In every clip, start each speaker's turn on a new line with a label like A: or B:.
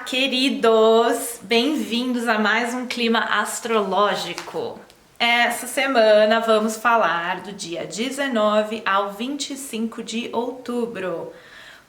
A: Queridos! Bem-vindos a mais um Clima Astrológico. Essa semana vamos falar do dia 19 ao 25 de outubro.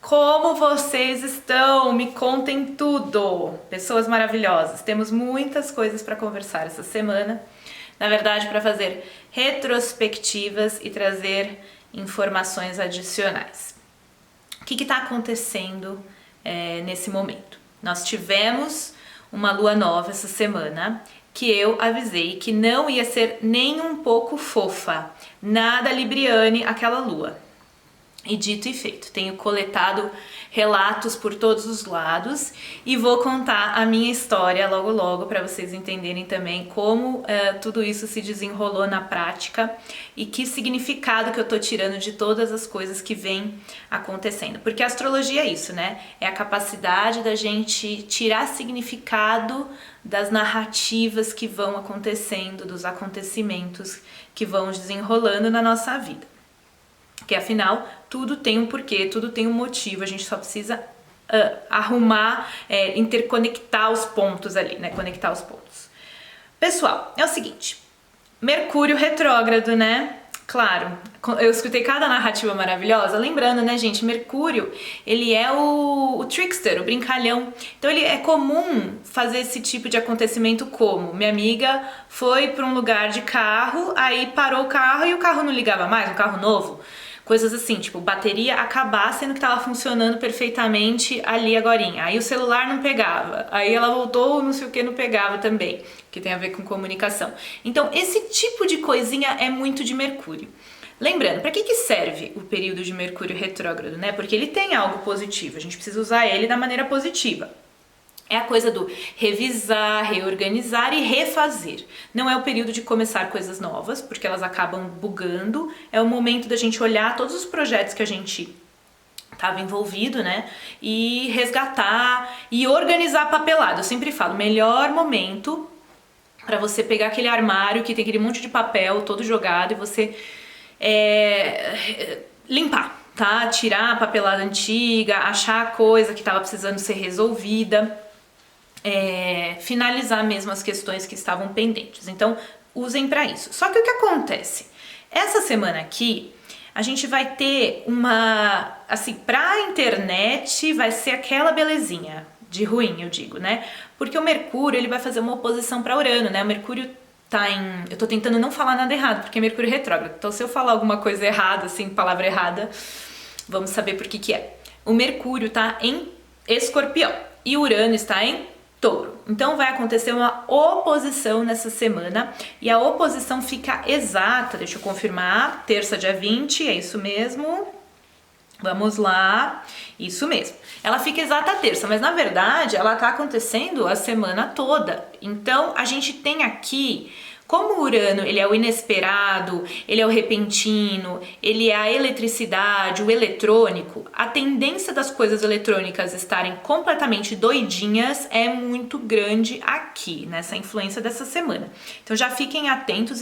A: Como vocês estão? Me contem tudo! Pessoas maravilhosas, temos muitas coisas para conversar essa semana. Na verdade, para fazer retrospectivas e trazer informações adicionais. O que está acontecendo nesse momento? Nós tivemos uma lua nova essa semana que eu avisei que não ia ser nem um pouco fofa, nada libriane aquela lua. E dito e feito, tenho coletado relatos por todos os lados e vou contar a minha história logo logo para vocês entenderem também como tudo isso se desenrolou na prática e que significado que eu tô tirando de todas as coisas que vêm acontecendo. Porque a astrologia é isso, né? É a capacidade da gente tirar significado das narrativas que vão acontecendo, dos acontecimentos que vão desenrolando na nossa vida. Porque afinal, tudo tem um porquê, tudo tem um motivo, a gente só precisa arrumar, interconectar os pontos ali, né? Conectar os pontos. Pessoal, é o seguinte, Mercúrio retrógrado, né? Claro, eu escutei cada narrativa maravilhosa, lembrando, né, gente, Mercúrio, ele é o trickster, o brincalhão. Então ele é comum fazer esse tipo de acontecimento como minha amiga foi para um lugar de carro, aí parou o carro e o carro não ligava mais, um carro novo. Coisas assim, tipo, bateria acabar sendo que tava funcionando perfeitamente ali agorinha. Aí o celular não pegava, aí ela voltou, não sei o que, não pegava também, que tem a ver com comunicação. Então, esse tipo de coisinha é muito de Mercúrio. Lembrando, para que serve o período de Mercúrio retrógrado, né? Porque ele tem algo positivo, a gente precisa usar ele da maneira positiva. É a coisa do revisar, reorganizar e refazer. Não é o período de começar coisas novas, porque elas acabam bugando. É o momento da gente olhar todos os projetos que a gente estava envolvido, né? E resgatar e organizar papelado. Eu sempre falo, melhor momento para você pegar aquele armário que tem aquele monte de papel todo jogado e você limpar, tá? Tirar a papelada antiga, achar a coisa que estava precisando ser resolvida. Finalizar mesmo as questões que estavam pendentes. Então, usem para isso. Só que o que acontece? Essa semana aqui, a gente vai ter uma... Assim, pra internet vai ser aquela belezinha de ruim, eu digo, né? Porque o Mercúrio, ele vai fazer uma oposição para Urano, né? O Mercúrio tá em... Eu tô tentando não falar nada errado, porque é Mercúrio retrógrado. Então, se eu falar alguma coisa errada, assim, palavra errada, vamos saber por que é. O Mercúrio tá em Escorpião e Urano está em Touro. Então vai acontecer uma oposição nessa semana e a oposição fica exata, deixa eu confirmar, terça dia 20, é isso mesmo? Vamos lá, isso mesmo. Ela fica exata a terça, mas na verdade ela tá acontecendo a semana toda. Então a gente tem aqui, como o Urano ele é o inesperado, ele é o repentino, ele é a eletricidade, o eletrônico, a tendência das coisas eletrônicas estarem completamente doidinhas é muito grande aqui, nessa influência dessa semana. Então já fiquem atentos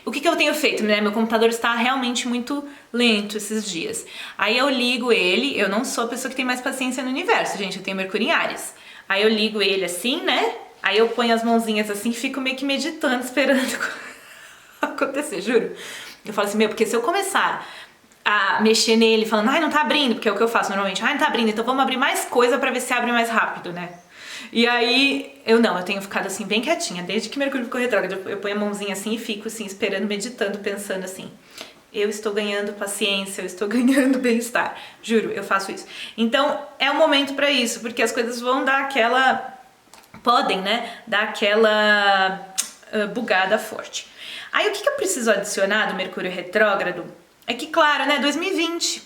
A: o que eu tenho feito, né? Meu computador está realmente muito lento esses dias. Aí eu ligo ele, eu não sou a pessoa que tem mais paciência no universo, gente, eu tenho Mercúrio em Áries. Aí eu ligo ele assim, né? Aí eu ponho as mãozinhas assim e fico meio que meditando, esperando acontecer, juro. Eu falo assim, porque se eu começar a mexer nele, falando, ai, não tá abrindo, porque é o que eu faço normalmente, ai, não tá abrindo, então vamos abrir mais coisa pra ver se abre mais rápido, né? E aí, eu tenho ficado assim bem quietinha, desde que Mercúrio ficou retrógrado, eu ponho a mãozinha assim e fico assim, esperando, meditando, pensando assim, eu estou ganhando paciência, eu estou ganhando bem-estar, juro, eu faço isso. Então, é o momento pra isso, porque as coisas vão dar podem, né, dar aquela bugada forte. Aí o que eu preciso adicionar do Mercúrio retrógrado é que, claro, né, 2020,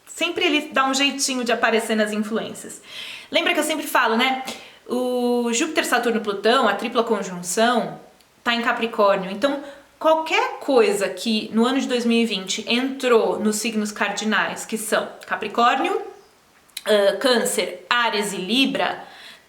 A: sempre ele dá um jeitinho de aparecer nas influências. Lembra que eu sempre falo, né, o Júpiter, Saturno, Plutão, a tripla conjunção, tá em Capricórnio, então qualquer coisa que no ano de 2020 entrou nos signos cardinais, que são Capricórnio, Câncer, Áries e Libra,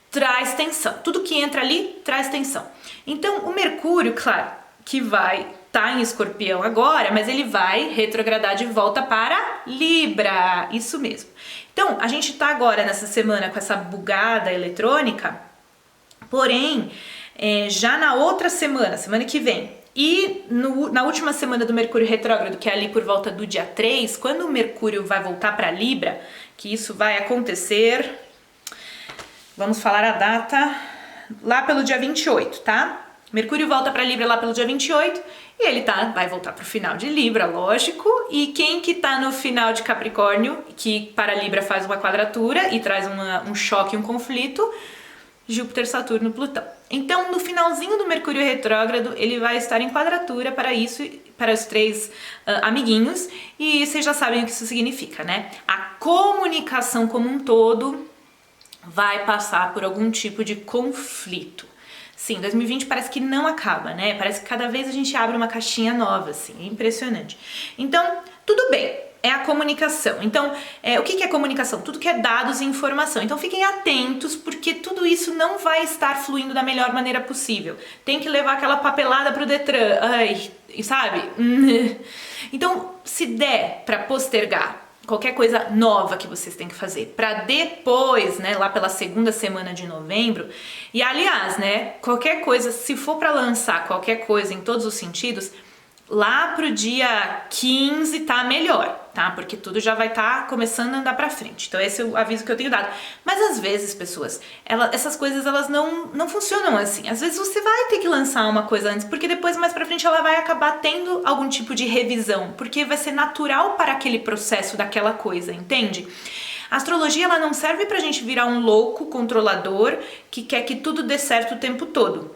A: traz tensão. Tudo que entra ali traz tensão. Então, o Mercúrio, claro, que vai estar em Escorpião agora, mas ele vai retrogradar de volta para Libra. Isso mesmo. Então, a gente tá agora nessa semana com essa bugada eletrônica, porém, já na outra semana que vem, e na última semana do Mercúrio retrógrado, que é ali por volta do dia 3, quando o Mercúrio vai voltar para Libra, que isso vai acontecer, vamos falar a data, lá pelo dia 28, tá? Mercúrio volta para Libra lá pelo dia 28 e ele vai voltar pro final de Libra, lógico. E quem que tá no final de Capricórnio, que para Libra faz uma quadratura e traz um choque, um conflito? Júpiter, Saturno, Plutão. Então, no finalzinho do Mercúrio retrógrado, ele vai estar em quadratura para isso, para os três amiguinhos. E vocês já sabem o que isso significa, né? A comunicação como um todo vai passar por algum tipo de conflito. Sim, 2020 parece que não acaba, né? Parece que cada vez a gente abre uma caixinha nova, assim, é impressionante. Então, tudo bem, é a comunicação. Então, o que é comunicação? Tudo que é dados e informação. Então, fiquem atentos, porque tudo isso não vai estar fluindo da melhor maneira possível. Tem que levar aquela papelada pro Detran, sabe? Então, se der para postergar qualquer coisa nova que vocês têm que fazer para depois, né, lá pela segunda semana de novembro. E aliás, né, qualquer coisa, se for para lançar qualquer coisa em todos os sentidos, lá pro dia 15 tá melhor, tá? Porque tudo já vai estar começando a andar pra frente. Então esse é o aviso que eu tenho dado. Mas às vezes, pessoas, essas coisas elas não funcionam assim. Às vezes você vai ter que lançar uma coisa antes, porque depois mais pra frente ela vai acabar tendo algum tipo de revisão, porque vai ser natural para aquele processo daquela coisa, entende? A astrologia ela não serve pra gente virar um louco controlador que quer que tudo dê certo o tempo todo.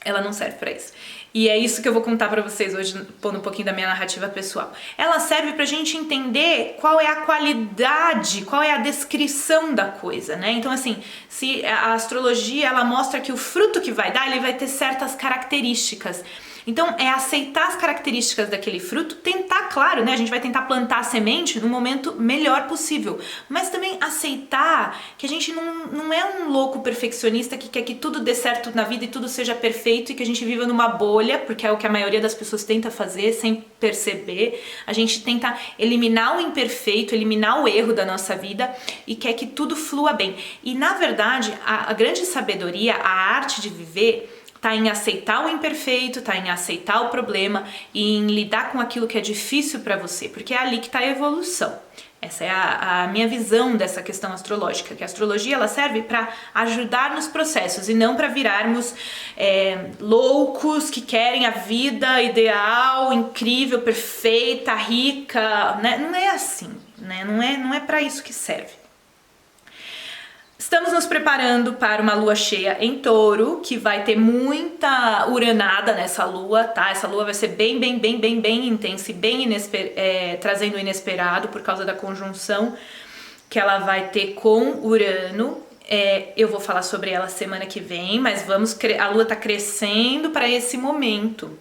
A: Ela não serve pra isso. E é isso que eu vou contar pra vocês hoje, pondo um pouquinho da minha narrativa pessoal. Ela serve pra gente entender qual é a qualidade, qual é a descrição da coisa, né? Então, assim, se a astrologia, ela mostra que o fruto que vai dar, ele vai ter certas características. Então, é aceitar as características daquele fruto, tentar, claro, né? A gente vai tentar plantar a semente no momento melhor possível, mas também aceitar que a gente não é um louco perfeccionista que quer que tudo dê certo na vida e tudo seja perfeito e que a gente viva numa bolha, porque é o que a maioria das pessoas tenta fazer sem perceber. A gente tenta eliminar o imperfeito, eliminar o erro da nossa vida e quer que tudo flua bem. E, na verdade, a grande sabedoria, a arte de viver, tá em aceitar o imperfeito, tá em aceitar o problema e em lidar com aquilo que é difícil para você, porque é ali que tá a evolução. Essa é a minha visão dessa questão astrológica, que a astrologia ela serve para ajudar nos processos e não para virarmos loucos que querem a vida ideal, incrível, perfeita, rica, né? Não é assim, né? Não é para isso que serve. Estamos nos preparando para uma lua cheia em Touro, que vai ter muita uranada nessa lua, tá? Essa lua vai ser bem intensa e bem trazendo o inesperado por causa da conjunção que ela vai ter com Urano. Eu vou falar sobre ela semana que vem, mas a lua tá crescendo para esse momento.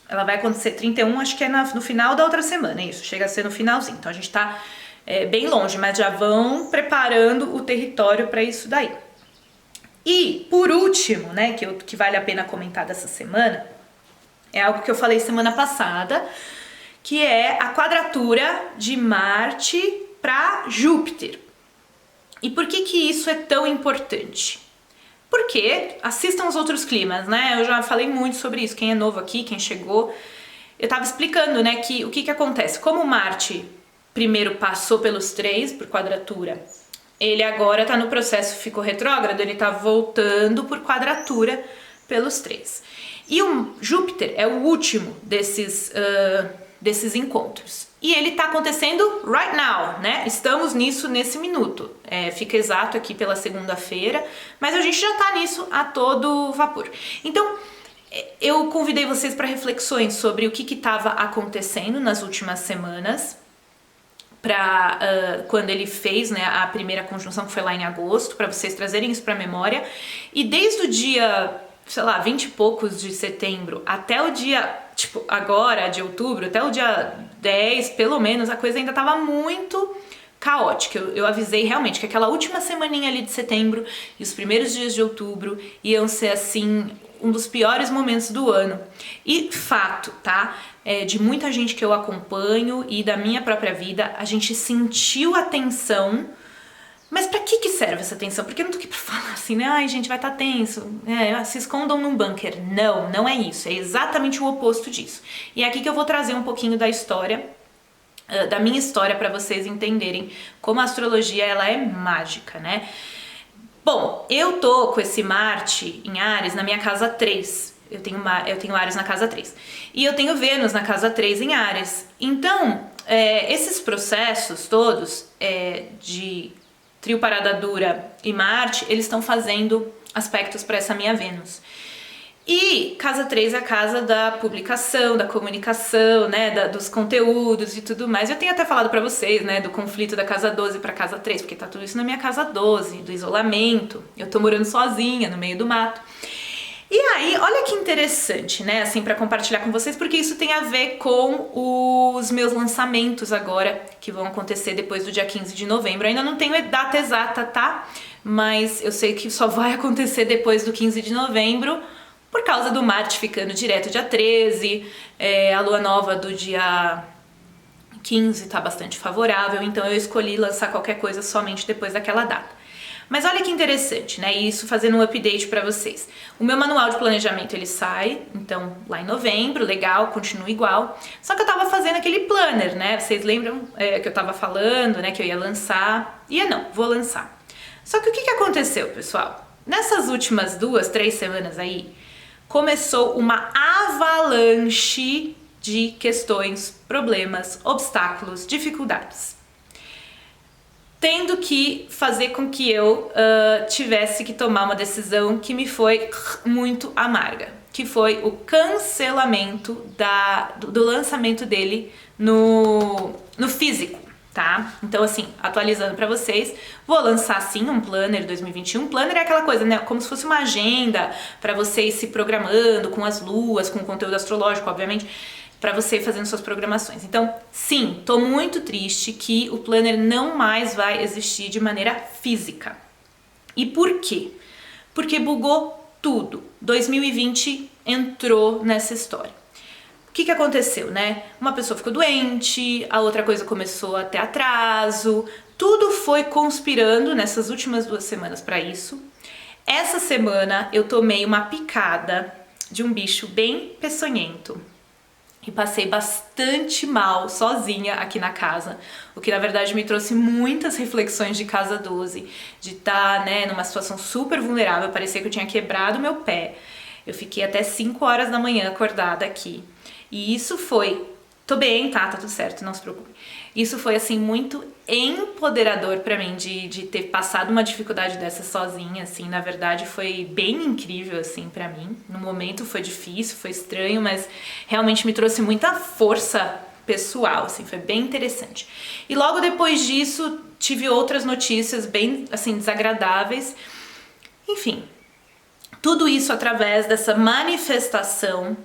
A: Ela vai acontecer 31, acho que é no final da outra semana, isso, chega a ser no finalzinho. Então a gente tá bem longe, mas já vão preparando o território para isso daí. E, por último, né, que vale a pena comentar dessa semana, é algo que eu falei semana passada, que é a quadratura de Marte para Júpiter. E por que isso é tão importante? Porque assistam os outros climas, né? Eu já falei muito sobre isso, quem é novo aqui, quem chegou. Eu tava explicando, né, que o que acontece. Como Marte primeiro passou pelos três, por quadratura, ele agora tá no processo, ficou retrógrado, ele tá voltando por quadratura pelos três. E o Júpiter é o último desses encontros. E ele tá acontecendo right now, né? Estamos nisso nesse minuto. Fica exato aqui pela segunda-feira, mas a gente já tá nisso a todo vapor. Então, eu convidei vocês para reflexões sobre o que estava acontecendo nas últimas semanas, quando ele fez, né, a primeira conjunção, que foi lá em agosto, para vocês trazerem isso para a memória. E desde o dia, sei lá, 20 e poucos de setembro até o dia, tipo, agora, de outubro, até o dia 10, pelo menos, a coisa ainda estava muito caótica. Eu avisei realmente que aquela última semaninha ali de setembro e os primeiros dias de outubro iam ser, assim, um dos piores momentos do ano. E fato, tá? De muita gente que eu acompanho e da minha própria vida, a gente sentiu a tensão. Mas pra que serve essa tensão? Porque eu não tô aqui pra falar assim, né? Ai, gente, vai estar tenso. Se escondam num bunker. Não, não é isso. É exatamente o oposto disso. E é aqui que eu vou trazer um pouquinho da história, da minha história, pra vocês entenderem como a astrologia ela é mágica, né? Bom, eu tô com esse Marte em Áries na minha casa 3. Eu tenho Áries na casa 3. E eu tenho Vênus na casa 3 em Áries. Então, esses processos todos de trio parada dura e Marte, eles estão fazendo aspectos para essa minha Vênus. E casa 3 é a casa da publicação, da comunicação, né, dos conteúdos e tudo mais. Eu tenho até falado pra vocês, né, do conflito da casa 12 pra casa 3, porque tá tudo isso na minha casa 12, do isolamento. Eu tô morando sozinha no meio do mato. E aí, olha que interessante, né, assim, pra compartilhar com vocês, porque isso tem a ver com os meus lançamentos agora, que vão acontecer depois do dia 15 de novembro. Eu ainda não tenho data exata, tá? Mas eu sei que só vai acontecer depois do 15 de novembro, por causa do Marte ficando direto dia 13, a lua nova do dia 15 tá bastante favorável, então eu escolhi lançar qualquer coisa somente depois daquela data. Mas olha que interessante, né? Isso fazendo um update pra vocês. O meu manual de planejamento ele sai, então lá em novembro, legal, continua igual. Só que eu tava fazendo aquele planner, né? Vocês lembram que eu tava falando, né? Que eu ia lançar. Vou lançar. Só que o que aconteceu, pessoal? Nessas últimas 2, 3 semanas aí, começou uma avalanche de questões, problemas, obstáculos, dificuldades, tendo que fazer com que eu tivesse que tomar uma decisão que me foi muito amarga, que foi o cancelamento do lançamento dele no físico, tá? Então, assim, atualizando pra vocês, vou lançar sim um planner 2021. Planner é aquela coisa, né? Como se fosse uma agenda pra vocês se programando com as luas, com conteúdo astrológico, obviamente, pra você ir fazendo suas programações. Então, sim, tô muito triste que o planner não mais vai existir de maneira física. E por quê? Porque bugou tudo. 2020 entrou nessa história. O que aconteceu, né? Uma pessoa ficou doente, a outra coisa começou a ter atraso, tudo foi conspirando nessas últimas 2 semanas pra isso. Essa semana eu tomei uma picada de um bicho bem peçonhento e passei bastante mal sozinha aqui na casa, o que na verdade me trouxe muitas reflexões de casa 12, de estar, né, numa situação super vulnerável, parecia que eu tinha quebrado meu pé. Eu fiquei até 5 horas da manhã acordada aqui. E isso foi... Tô bem, tá tudo certo, não se preocupe. Isso foi, assim, muito empoderador pra mim de ter passado uma dificuldade dessa sozinha, assim. Na verdade, foi bem incrível, assim, pra mim. No momento foi difícil, foi estranho, mas realmente me trouxe muita força pessoal, assim, foi bem interessante. E logo depois disso, tive outras notícias bem, assim, desagradáveis. Enfim, tudo isso através dessa manifestação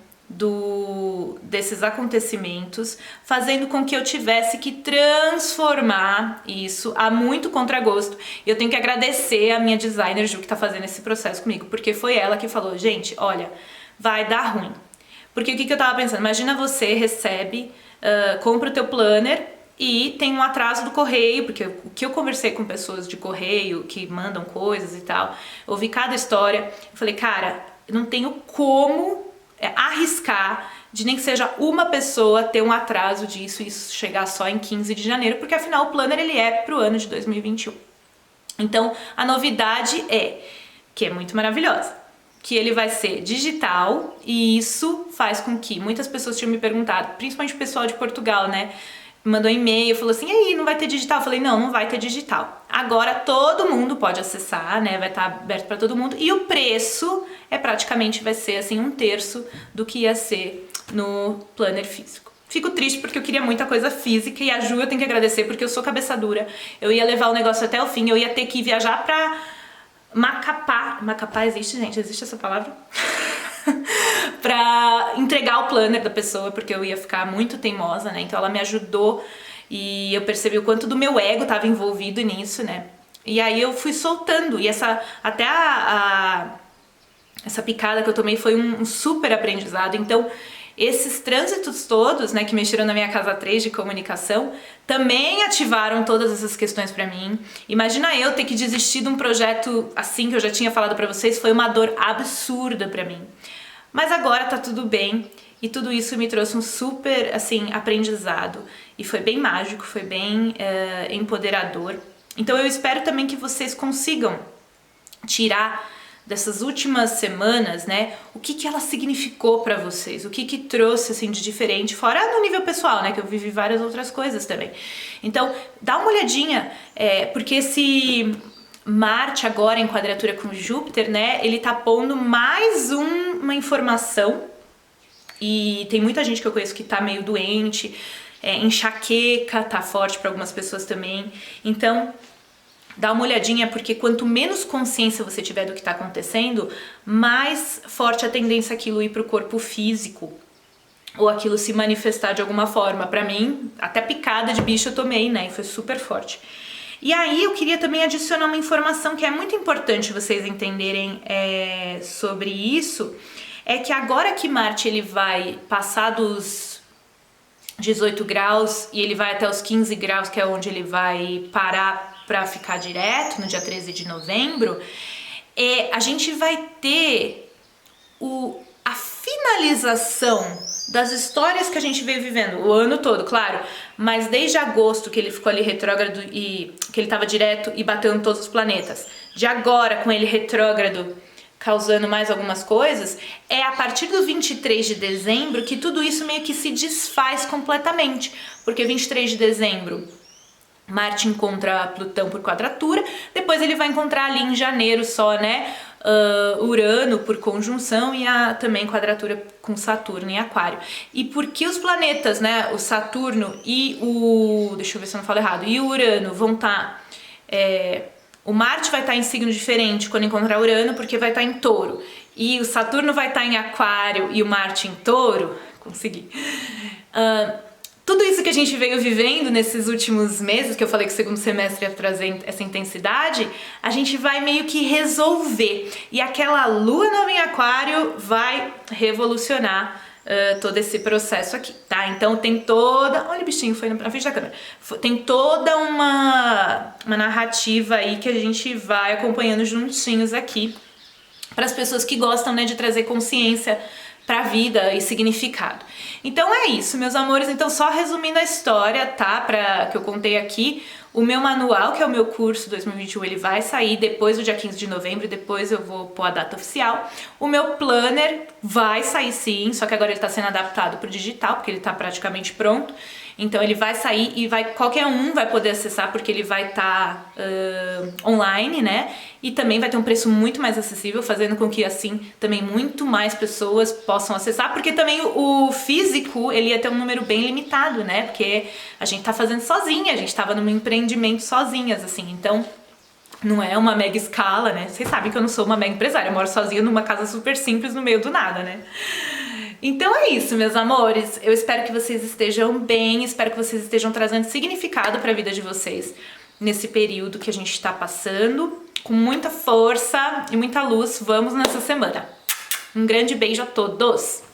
A: desses acontecimentos, fazendo com que eu tivesse que transformar isso a muito contragosto. E eu tenho que agradecer a minha designer Ju, que tá fazendo esse processo comigo, porque foi ela que falou, gente, olha, vai dar ruim. Porque o que eu tava pensando? Imagina você recebe, compra o teu planner e tem um atraso do correio, porque o que eu conversei com pessoas de correio que mandam coisas e tal, ouvi cada história, eu falei, cara, eu não tenho como arriscar de nem que seja uma pessoa ter um atraso disso e isso chegar só em 15 de janeiro, porque afinal o planner ele é pro ano de 2021. Então a novidade que é muito maravilhosa, que ele vai ser digital e isso faz com que muitas pessoas tinham me perguntado, principalmente o pessoal de Portugal, né? Mandou um e-mail, falou assim, e aí, não vai ter digital? Eu falei, não vai ter digital. Agora todo mundo pode acessar, né? Vai estar aberto para todo mundo. E o preço praticamente vai ser assim 1/3 do que ia ser no planner físico. Fico triste porque eu queria muita coisa física e a Ju eu tenho que agradecer porque eu sou cabeça dura. Eu ia levar o negócio até o fim, eu ia ter que viajar pra Macapá. Macapá existe, gente? Existe essa palavra? Pra entregar o planner da pessoa, porque eu ia ficar muito teimosa, né? Então ela me ajudou e eu percebi o quanto do meu ego estava envolvido nisso, né? E aí eu fui soltando e até essa picada que eu tomei foi um super aprendizado. Então, esses trânsitos todos, né, que mexeram na minha casa 3 de comunicação, também ativaram todas essas questões pra mim. Imagina eu ter que desistir de um projeto assim que eu já tinha falado pra vocês, foi uma dor absurda pra mim. Mas agora tá tudo bem e tudo isso me trouxe um super, assim, aprendizado. E foi bem mágico, foi bem empoderador. Então eu espero também que vocês consigam tirar dessas últimas semanas, né, o que ela significou pra vocês, o que trouxe, assim, de diferente, fora no nível pessoal, né, que eu vivi várias outras coisas também. Então, dá uma olhadinha, porque esse Marte agora em quadratura com Júpiter, né, ele tá pondo mais uma informação, e tem muita gente que eu conheço que tá meio doente, enxaqueca tá forte para algumas pessoas também, então dá uma olhadinha, porque quanto menos consciência você tiver do que está acontecendo, mais forte a tendência aquilo ir para o corpo físico, ou aquilo se manifestar de alguma forma. Para mim, até picada de bicho eu tomei, né, e foi super forte. E aí eu queria também adicionar uma informação que é muito importante vocês entenderem sobre isso, é que agora que Marte ele vai passar dos 18 graus e ele vai até os 15 graus, que é onde ele vai parar para ficar direto, no dia 13 de novembro, a gente vai ter a finalização das histórias que a gente veio vivendo o ano todo, claro, mas desde agosto que ele ficou ali retrógrado e que ele estava direto e batendo todos os planetas, de agora com ele retrógrado causando mais algumas coisas, é a partir do 23 de dezembro que tudo isso meio que se desfaz completamente, porque 23 de dezembro Marte encontra Plutão por quadratura, depois ele vai encontrar ali em janeiro só, né, Urano por conjunção e também quadratura com Saturno em Aquário. E porque os planetas, né, o Saturno e deixa eu ver se eu não falo errado, e o Urano vão estar... o Marte vai estar em signo diferente quando encontrar Urano, porque vai estar em Touro. E o Saturno vai estar em Aquário e o Marte em Touro. Consegui. Tudo isso que a gente veio vivendo nesses últimos meses, que eu falei que o segundo semestre ia trazer essa intensidade, a gente vai meio que resolver. E aquela lua nova em Aquário vai revolucionar todo esse processo aqui, tá? Então tem toda... Olha o bichinho, foi na frente da câmera. Tem toda uma narrativa aí que a gente vai acompanhando juntinhos aqui para as pessoas que gostam, né, de trazer consciência para a vida e significado. Então é isso, meus amores. Então, só resumindo a história, tá? Que eu contei aqui, o meu manual, que é o meu curso 2021, ele vai sair depois do dia 15 de novembro, depois eu vou pôr a data oficial. O meu planner vai sair sim, só que agora ele está sendo adaptado para o digital, porque ele está praticamente pronto. Então ele vai sair e qualquer um vai poder acessar, porque ele vai estar online, né? E também vai ter um preço muito mais acessível, fazendo com que assim também muito mais pessoas possam acessar, porque também o físico ele ia ter um número bem limitado, né? Porque a gente tá fazendo sozinha, a gente tava num empreendimento sozinhas, assim, então não é uma mega escala, né? Vocês sabem que eu não sou uma mega empresária, eu moro sozinha numa casa super simples no meio do nada, né? Então é isso, meus amores. Eu espero que vocês estejam bem, espero que vocês estejam trazendo significado para a vida de vocês nesse período que a gente está passando, com muita força e muita luz. Vamos nessa semana. Um grande beijo a todos!